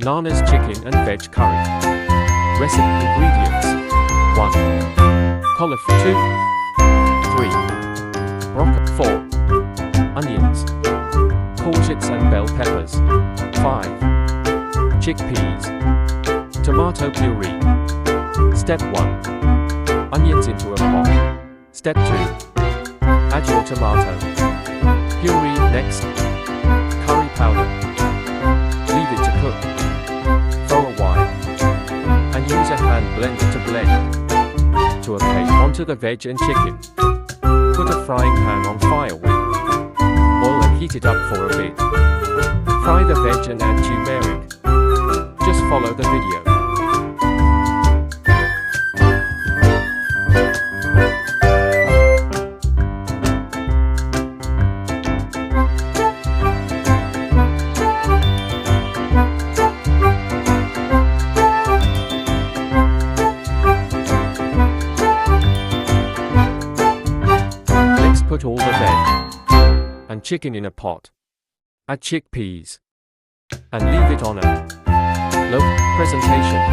Nana's chicken and veg curry. Recipe ingredients: 1. Cauliflower 2. 3. Broccoli 4. Onions, courgettes and bell peppers. 5. Chickpeas. Tomato puree. Step 1. Onions into a pot. Step 2. Add your tomato puree. Next, curry powder. Leave it to cook for a while and use a hand blender to blend to a paste onto the veg and chicken. Put a frying pan on fire with oil and heat it up for a bit. Fry the veg and add turmeric. Just follow the video. Put all the veg and chicken in a pot. Add chickpeas and leave it on a low presentation.